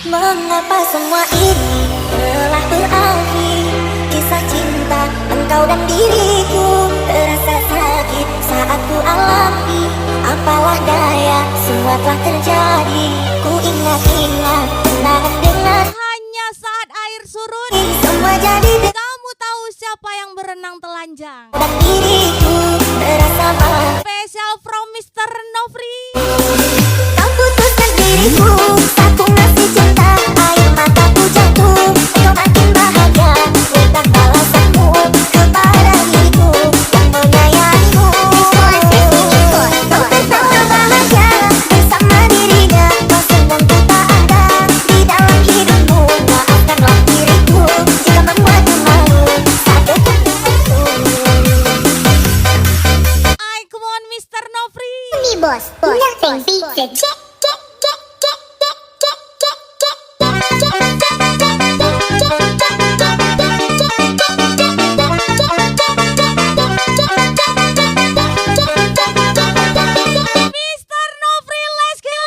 Mengapa semua ini telah berakhir? Kisah cinta engkau dan diriku terasa sakit saat ku alami. Apalah daya, semua telah terjadi. Ku ingat-ingat kenangan dengan hanya saat air surut semua jadi kamu tahu siapa yang berenang telanjang. dan diriku terasa malu. Special from Mr. Nofri. Kau putuskan diriku, aku ngasih cinta, air mataku jatuh. Kau makin bahagia, minta balasanmu kepada diriku yang menyayangimu. Kau tetap bahagia bersama dirinya, kau senang ku tak ada di dalam hidupmu. Maafkanlah diriku jika membuatmu malu saat dekat denganku. Come on Mr. Nofri. Me boss, nothing beats a check. Mr. Nofri, let's go.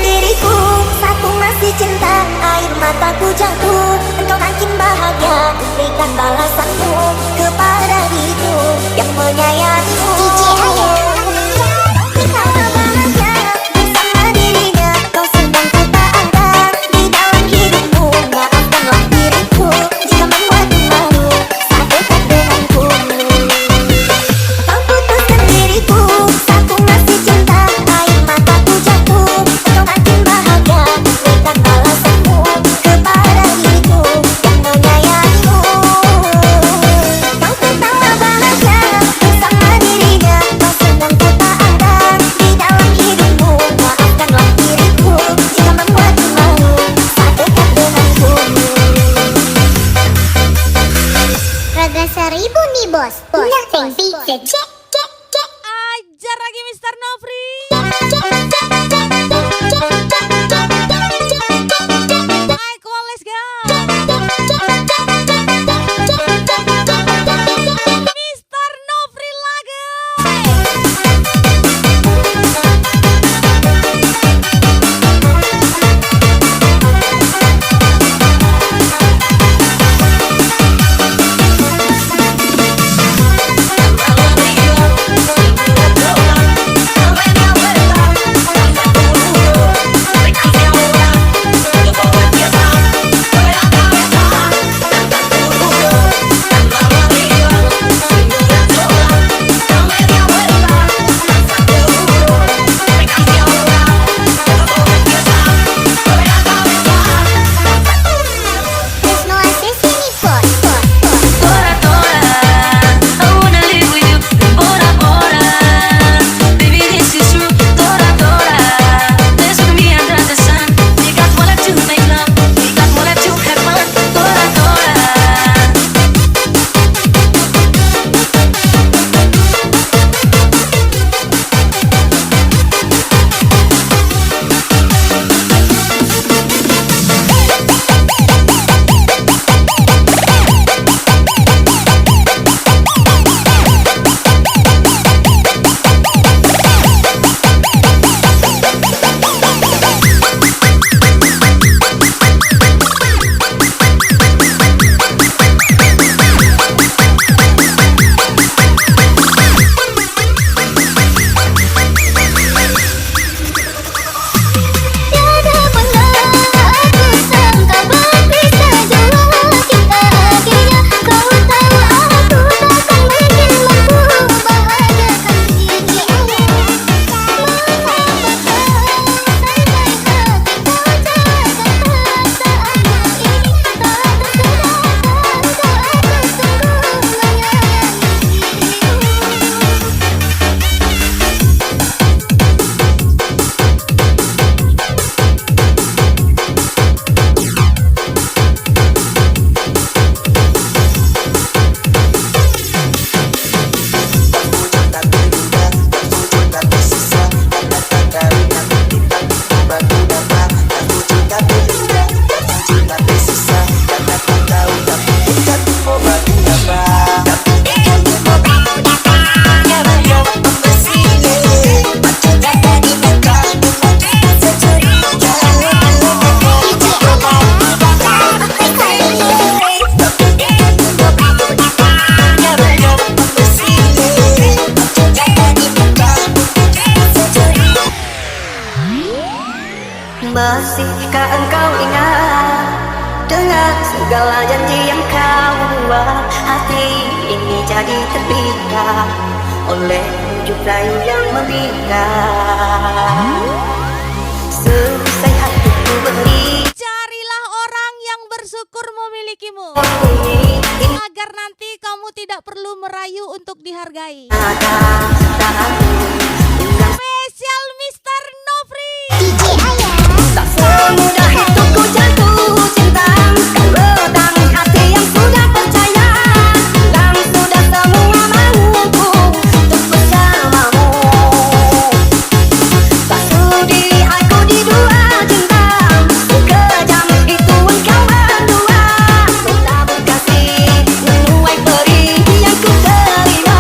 diriku, saat ku masih cinta, air mataku jatuh. Engkau makin bahagia, berikan balasanmu kepada diriku yang menyayangimu. Betapa bahagia bersama dirinya, kau sedang ku tak ada di dalam hidupmu. Maafkanlah diriku jika membuatmu malu saat dekat denganku. Kau putuskan diriku, saat ku masih cinta, air mataku jatuh. Engkau makin bahagia, berikan balasanmu kepada diriku yang menyayangimu. Kau tertawa bahagia bersama dirinya, kau sedang ku tak ada di dalam hidupmu. Maafkanlah diriku jika membuatmu malu saat dekat denganku. Raga 1000 nih bos, nothing beats a check. Ajar lagi Mr. Nofri. Ayo, come on, let's go. Mr. Nofri lagi. There's no assassin bos. Tora tora, I wanna live with you. Bora bora, baby this is true. Tora tora, there's no me under the sun. We got one life to make love, we got one life to have fun. Tora tora. Tiada pernah aku sangka berpisah jauh kita akhirnya. Kau tahu aku takkan mungkin mampu bahagiakan diri. Masihkah engkau ingat dengan segala janji yang kau buat? Hati ini jadi terpikat oleh bujuk rayu yang memikat. Selesai hatiku beri Carilah orang yang bersyukur memilikimu, agar nanti kamu tidak perlu merayu untuk dihargai. nada tanganku dengan Spesial Mr. Nofri. DJ Ayah. tak semudah itu ku jatuh cinta. Kau retang hati yang sudah percaya dan sudah semua mauku untuk bersamamu. Tak sudi aku di dua cinta, sekejam itu engkau berdua. Sudah berkasih menuai perih yang ku terima.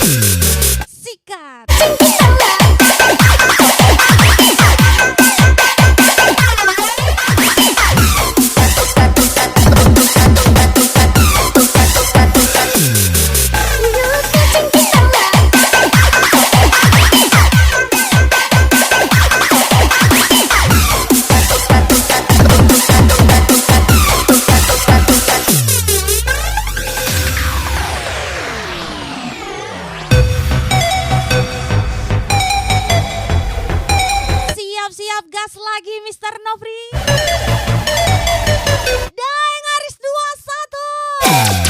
Sikat. Siap-siap gas lagi Mr. Nofri. Daeng Aris 21.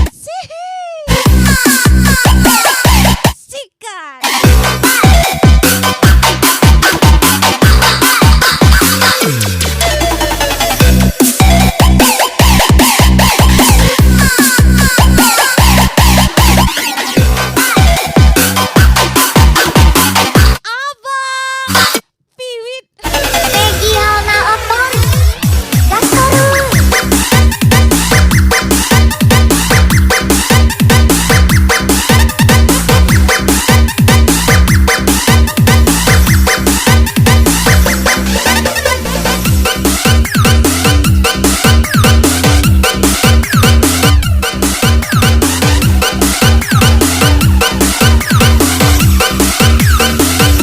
Sihi. Sikat. Abang Piwit. Regional Otori Gastoru.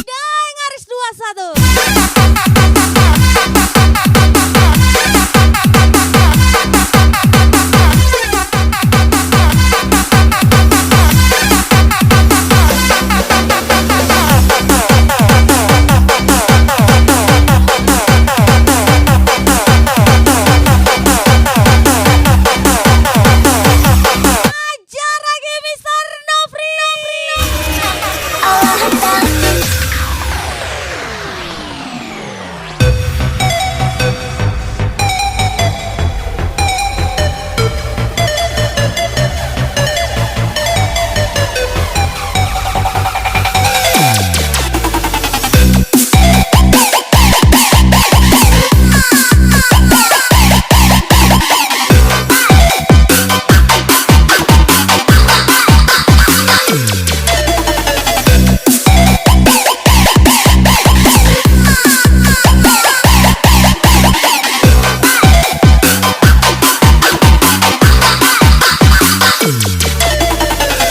Daeng Aris 21. Ajar lagi Mr. Nofri. Allah Akbar.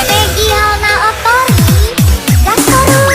Regional Otori Gastoru.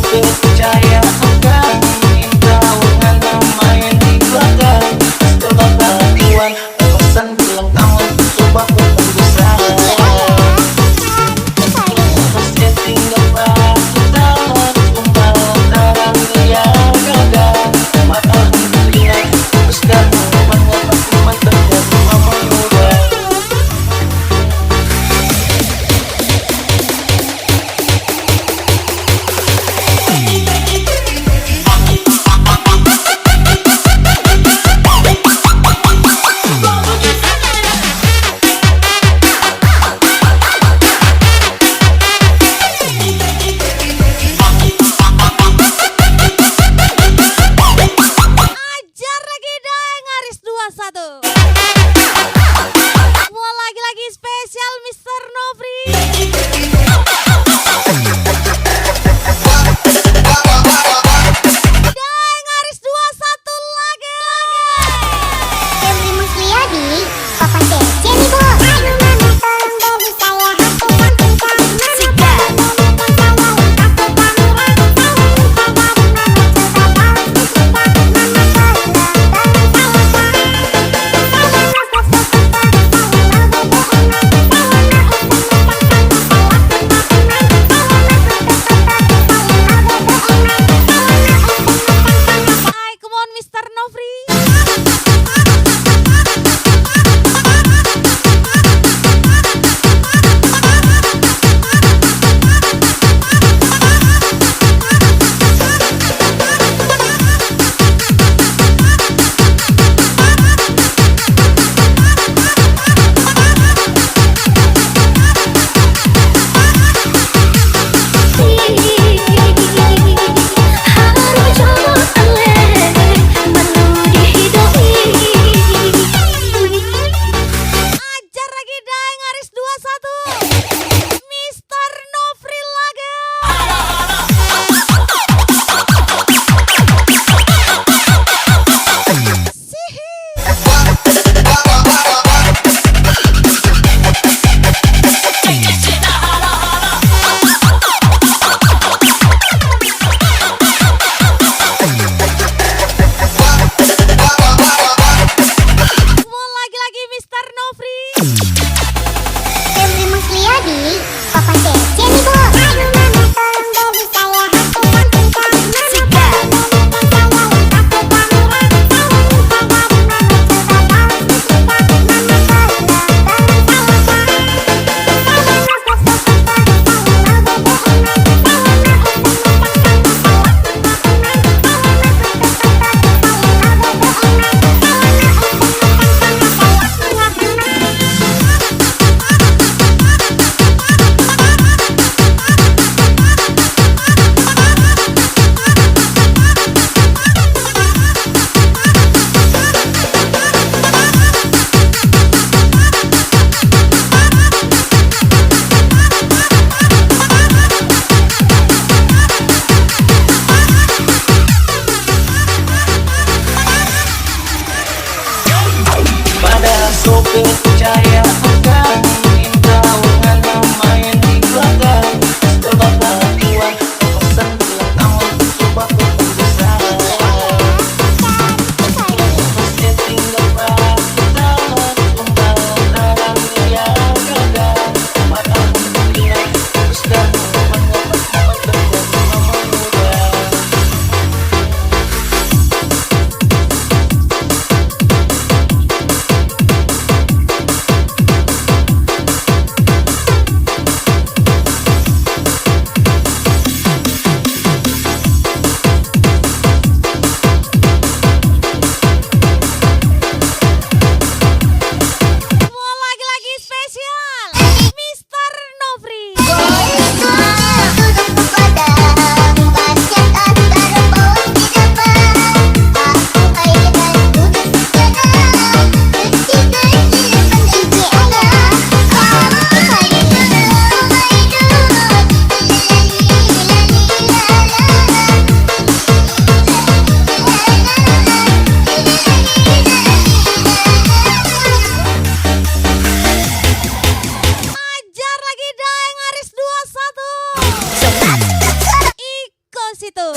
Percaya akan indah dengan main di belakang. Setelah bantuan pesan bilang tahun coba besar. Terus dia tinggal kita tumbal tarang dia gagal. Mata dia terus dan banyak teman terjadi mama muda. spesial Mr. Nofri. Daeng Aris 21 lagi. Febri Musliadi, Papa Cece nih bos. Aduh mama tolong baby saya aku makin kamu. Sika. Hai, come on Mr. Nofri. Ajar lagi Daeng Aris 21. Mr. Nofri lagi. Sihi. Mau lagi-lagi Mr. Nofri. Febri Musliadi, Papa Cece nih bos. Aduh mama tolong baby saya aku makin kamu. Sika. Pada sopir percaya akan indah dengan mama yang di belakang. Setelah bantuan pesan bilang kamu coba berusaha. Meski tinggal berjalan tunggal dalam dia gagal. Maka alhamdulillah terus dan mendapat terjadi mama muda. Mau lagi-lagi spesial Mr. Nofri. Duduk pada wasiat antara bos di depan. Aku hanya duduk sekedar kecil-kecil pendidik ayah. Kamu hanya Ajar lagi Daeng Aris 21. Iko situ.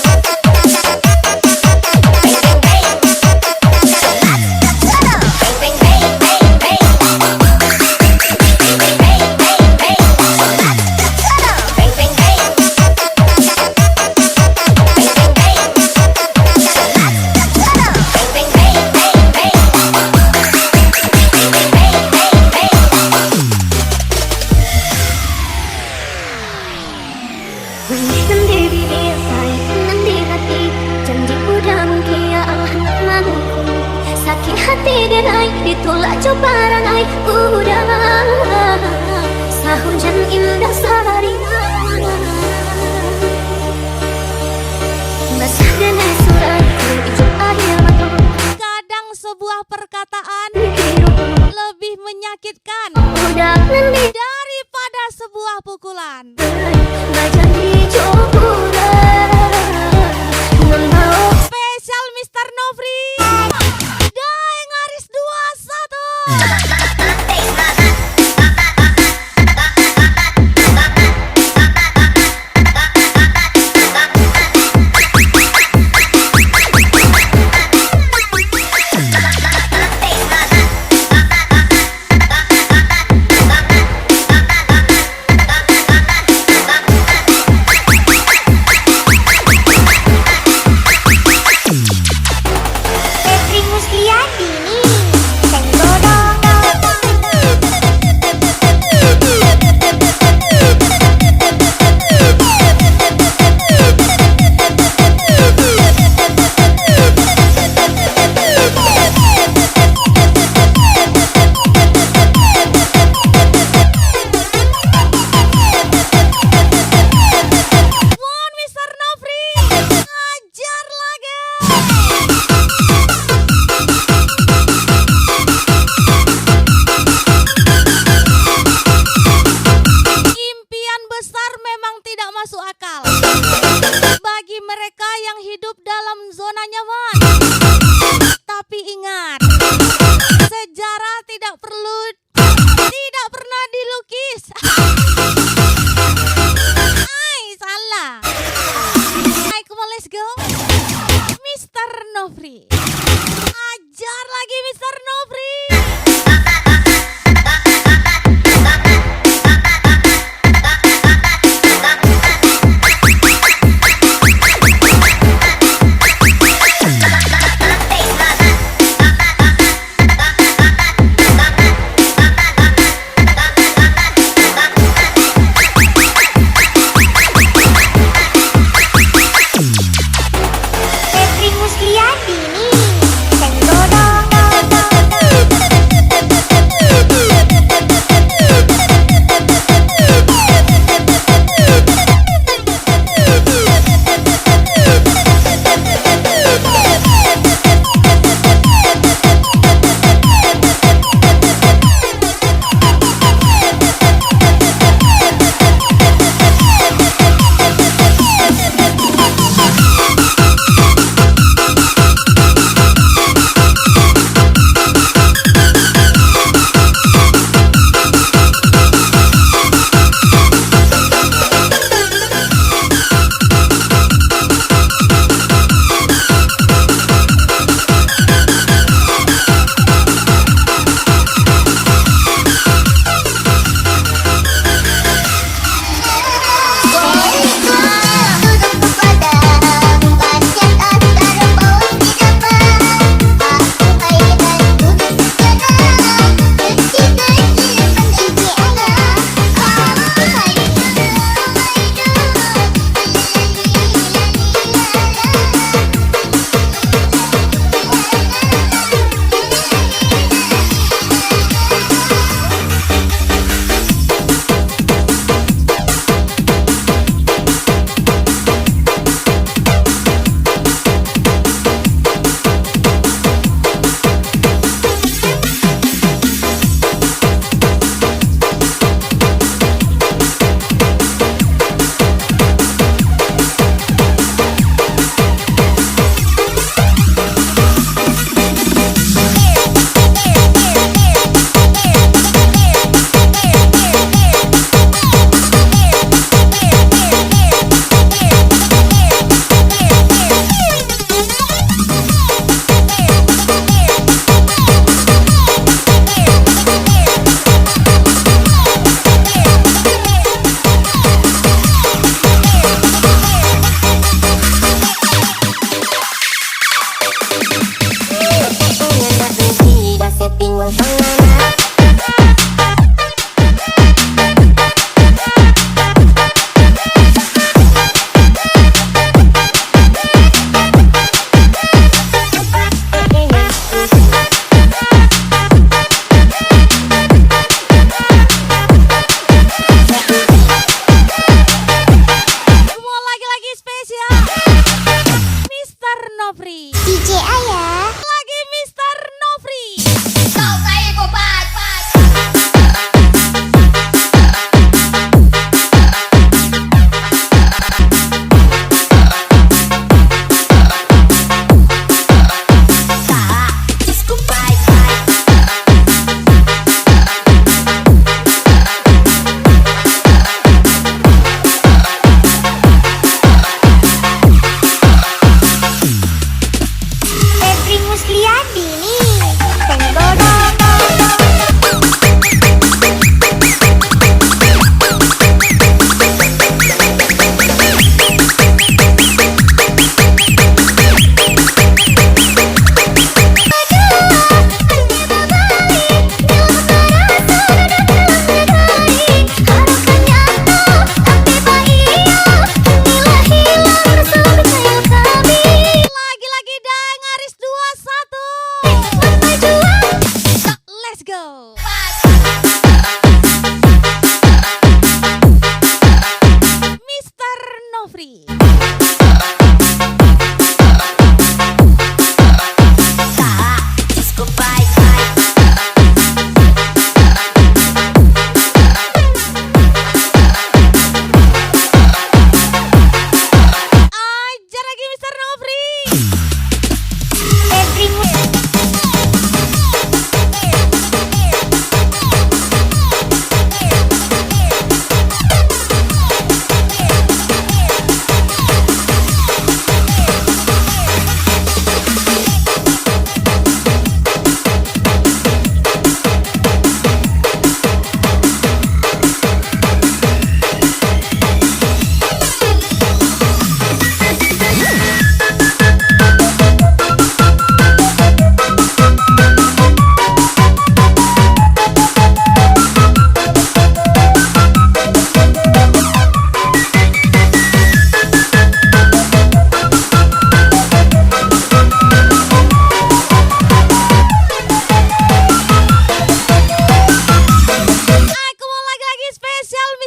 sendiri saya senang di hati. Janji udah mengkhianati aku. Sakit hati gerai ditolak cobaran ai udah. Sahujan indah sehari basah dengan suratku ijo air mata. Kadang sebuah perkataan lebih menyakitkan Udah nanti sebuah pukulan. Bajang hijau bulan membawa Spesial Mr. Nofri. Daeng Aris 21.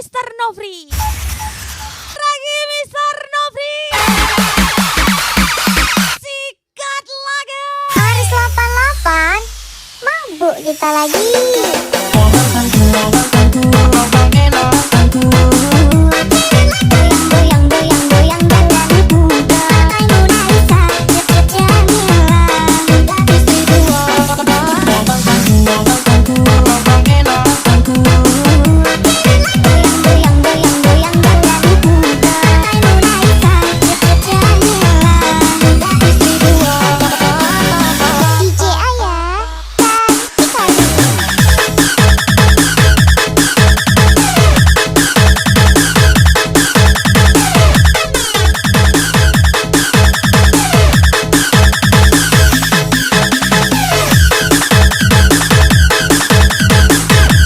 Mr. Nofri. Lagi Mr. Nofri. Sikat lagu. Aris 88, mabuk kita lagi. Goyang, goyang, goyang, badanku. Hai Mona Lisa, cepet Jamila. Gadis Ridho. Goyang, goyang, goyang, goyang, badanku. Hai Mona Lisa, cepet Jamila. Gadis Ridho. DJ Ayah, cantik kali.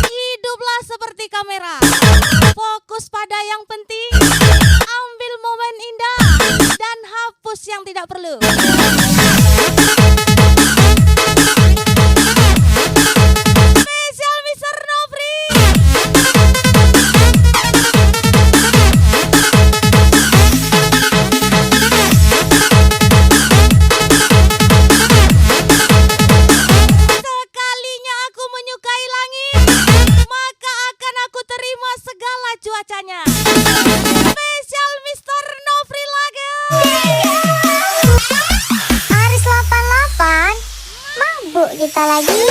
Hiduplah seperti kamera. Fokus pada yang penting. Ambil momen indah dan hapus yang tidak perlu. Spesial Mr. Nofri. Sekalinya aku menyukai langit, maka akan aku terima segala cuacanya. Spesial Mr. Nofri lagu. Aris 88, mabuk kita lagi.